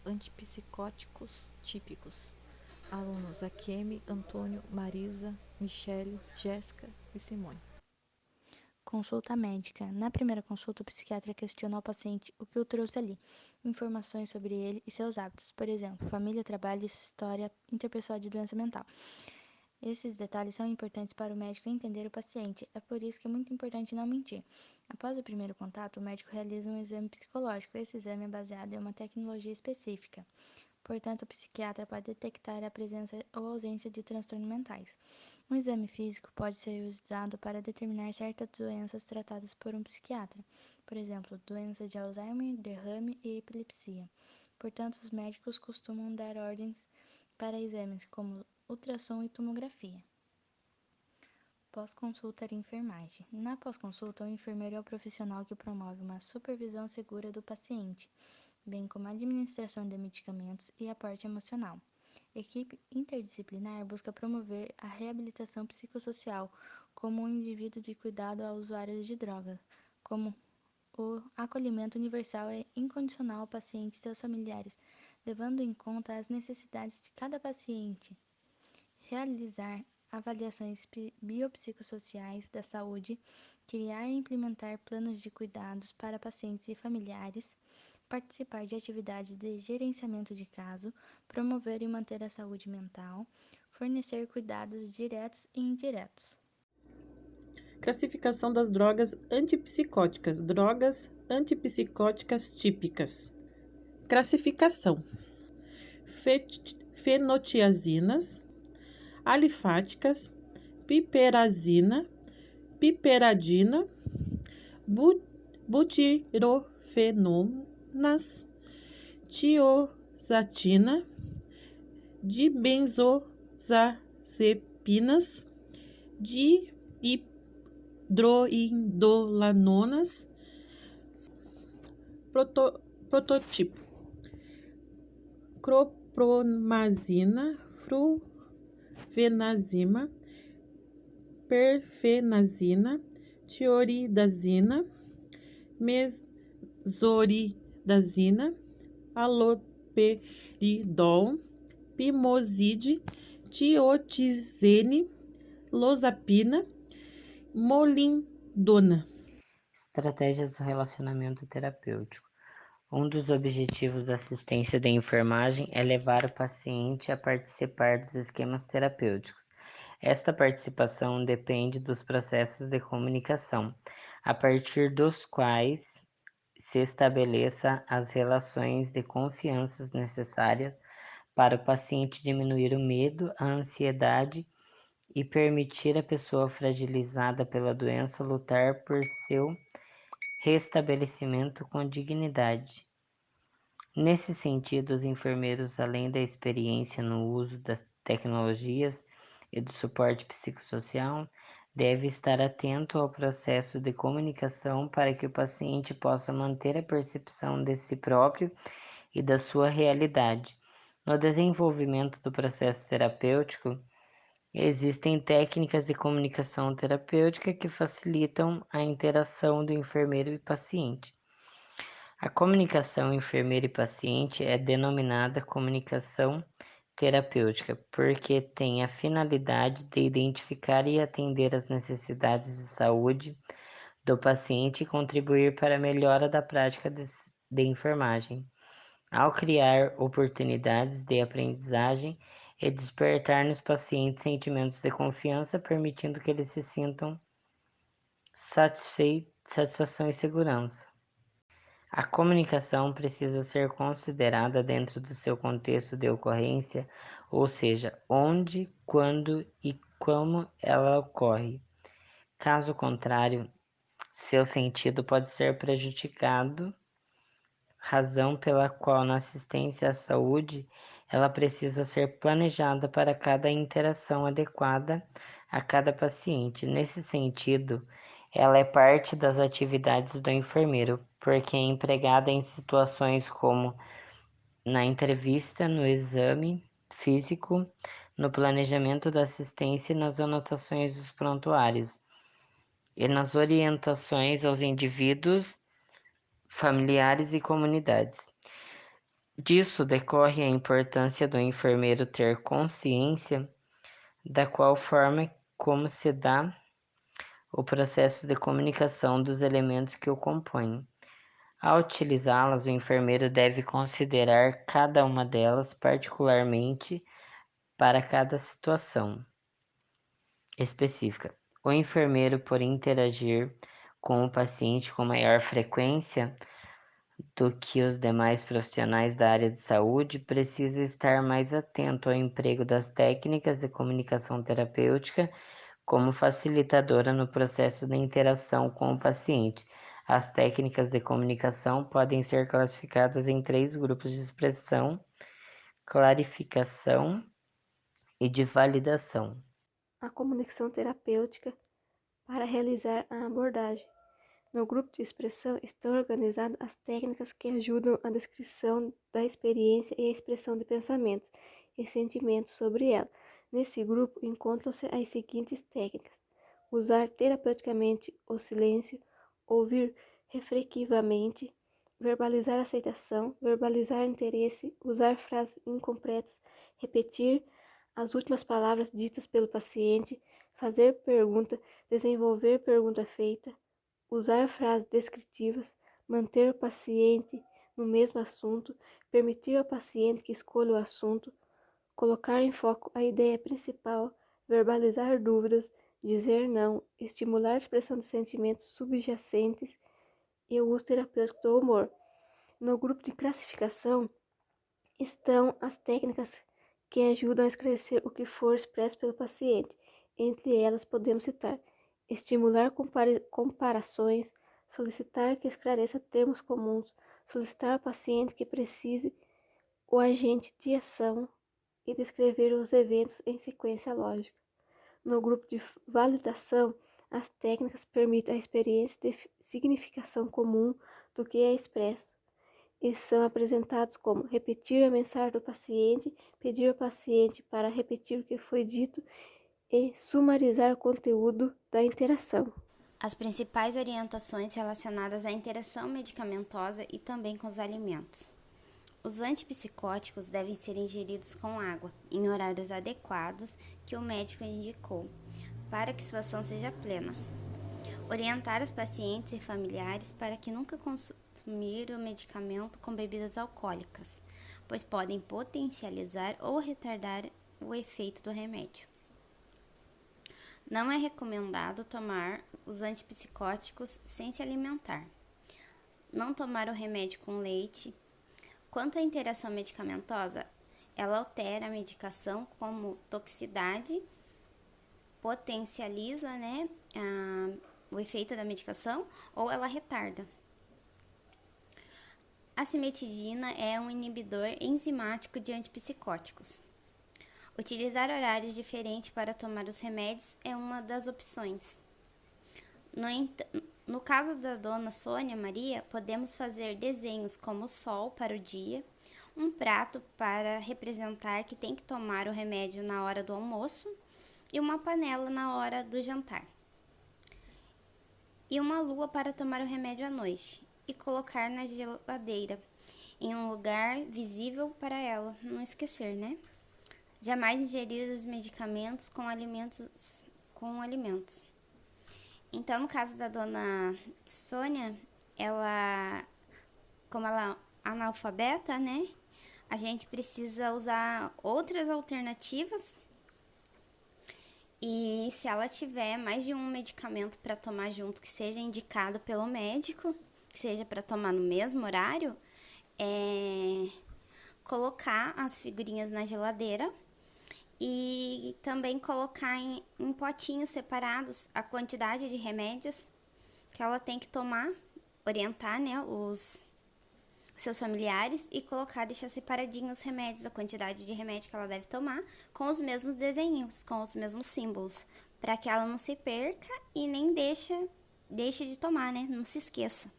antipsicóticos típicos. Alunos Akemi, Antônio, Marisa, Michele, Jéssica e Simone. Consulta médica. Na primeira consulta, o psiquiatra questiona ao paciente o que o trouxe ali, informações sobre ele e seus hábitos, por exemplo, família, trabalho, história interpessoal de doença mental. Esses detalhes são importantes para o médico entender o paciente, é por isso que é muito importante não mentir. Após o primeiro contato, o médico realiza um exame psicológico. Esse exame é baseado em uma tecnologia específica. Portanto, o psiquiatra pode detectar a presença ou ausência de transtornos mentais. Um exame físico pode ser usado para determinar certas doenças tratadas por um psiquiatra, por exemplo, doenças de Alzheimer, derrame e epilepsia. Portanto, os médicos costumam dar ordens para exames como ultrassom e tomografia. Pós-consulta e enfermagem. Na pós-consulta, o enfermeiro é o profissional que promove uma supervisão segura do paciente, bem como a administração de medicamentos e aporte emocional. Equipe interdisciplinar busca promover a reabilitação psicossocial como um indivíduo de cuidado a usuários de drogas, como o acolhimento universal e incondicional ao paciente e seus familiares, levando em conta as necessidades de cada paciente. Realizar avaliações biopsicossociais da saúde, criar e implementar planos de cuidados para pacientes e familiares, participar de atividades de gerenciamento de caso, promover e manter a saúde mental, fornecer cuidados diretos e indiretos. Classificação das drogas antipsicóticas. Drogas antipsicóticas típicas. Classificação: fenotiazinas, alifáticas, piperazina, piperadina, butirofenonas, tiosatina, dibenzoazepinas, dihidroindolanonas. Protótipo: clopromazina, fluvenazina, perfenazina, tioridazina, mesoridazina, haloperidol, pimozide, tiotizene, losapina, molindona. Estratégias do relacionamento terapêutico. Um dos objetivos da assistência de enfermagem é levar o paciente a participar dos esquemas terapêuticos. Esta participação depende dos processos de comunicação, a partir dos quais se estabeleça as relações de confiança necessárias para o paciente diminuir o medo, a ansiedade e permitir à pessoa fragilizada pela doença lutar por seu restabelecimento com dignidade. Nesse sentido, os enfermeiros, além da experiência no uso das tecnologias e do suporte psicossocial, devem estar atento ao processo de comunicação para que o paciente possa manter a percepção de si próprio e da sua realidade. No desenvolvimento do processo terapêutico, existem técnicas de comunicação terapêutica que facilitam a interação do enfermeiro e paciente. A comunicação enfermeiro e paciente é denominada comunicação terapêutica porque tem a finalidade de identificar e atender as necessidades de saúde do paciente e contribuir para a melhora da prática de enfermagem, ao criar oportunidades de aprendizagem e despertar nos pacientes sentimentos de confiança, permitindo que eles se sintam satisfação e segurança. A comunicação precisa ser considerada dentro do seu contexto de ocorrência, ou seja, onde, quando e como ela ocorre. Caso contrário, seu sentido pode ser prejudicado, razão pela qual na assistência à saúde ela precisa ser planejada para cada interação adequada a cada paciente. Nesse sentido, ela é parte das atividades do enfermeiro, porque é empregada em situações como na entrevista, no exame físico, no planejamento da assistência e nas anotações dos prontuários, e nas orientações aos indivíduos, familiares e comunidades. Disso decorre a importância do enfermeiro ter consciência da qual forma como se dá o processo de comunicação dos elementos que o compõem. Ao utilizá-las, o enfermeiro deve considerar cada uma delas particularmente para cada situação específica. O enfermeiro, por interagir com o paciente com maior frequência do que os demais profissionais da área de saúde, precisa estar mais atento ao emprego das técnicas de comunicação terapêutica como facilitadora no processo de interação com o paciente. As técnicas de comunicação podem ser classificadas em 3 grupos de expressão, clarificação e de validação. A comunicação terapêutica para realizar a abordagem. No grupo de expressão estão organizadas as técnicas que ajudam a descrição da experiência e a expressão de pensamentos e sentimentos sobre ela. Nesse grupo encontram-se as seguintes técnicas: usar terapeuticamente o silêncio, ouvir reflexivamente, verbalizar aceitação, verbalizar interesse, usar frases incompletas, repetir as últimas palavras ditas pelo paciente, fazer pergunta, desenvolver pergunta feita, usar frases descritivas, manter o paciente no mesmo assunto, permitir ao paciente que escolha o assunto, colocar em foco a ideia principal, verbalizar dúvidas, dizer não, estimular a expressão de sentimentos subjacentes e o uso terapêutico do humor. No grupo de classificação estão as técnicas que ajudam a esclarecer o que for expresso pelo paciente. Entre elas podemos citar: estimular comparações, solicitar que esclareça termos comuns, solicitar ao paciente que precise o agente de ação e descrever os eventos em sequência lógica. No grupo de validação, as técnicas permitem a experiência de significação comum do que é expresso e são apresentados como repetir a mensagem do paciente, pedir ao paciente para repetir o que foi dito e sumarizar o conteúdo da interação. As principais orientações relacionadas à interação medicamentosa e também com os alimentos. Os antipsicóticos devem ser ingeridos com água, em horários adequados que o médico indicou, para que sua ação seja plena. Orientar os pacientes e familiares para que nunca consumir o medicamento com bebidas alcoólicas, pois podem potencializar ou retardar o efeito do remédio. Não é recomendado tomar os antipsicóticos sem se alimentar. Não tomar o remédio com leite. Quanto à interação medicamentosa, ela altera a medicação como toxicidade, potencializa, o efeito da medicação ou ela retarda. A cimetidina é um inibidor enzimático de antipsicóticos. Utilizar horários diferentes para tomar os remédios é uma das opções. No caso da dona Sônia Maria, podemos fazer desenhos como o sol para o dia, um prato para representar que tem que tomar o remédio na hora do almoço e uma panela na hora do jantar. E uma lua para tomar o remédio à noite e colocar na geladeira, em um lugar visível para ela não esquecer, Jamais ingerir os medicamentos com alimentos. Então, no caso da dona Sônia, como ela é analfabeta, a gente precisa usar outras alternativas. E se ela tiver mais de um medicamento para tomar junto, que seja indicado pelo médico, que seja para tomar no mesmo horário, colocar as figurinhas na geladeira e também colocar em potinhos separados a quantidade de remédios que ela tem que tomar, orientar, os seus familiares e deixar separadinhos os remédios, a quantidade de remédio que ela deve tomar, com os mesmos desenhos, com os mesmos símbolos, para que ela não se perca e nem deixe de tomar, não se esqueça.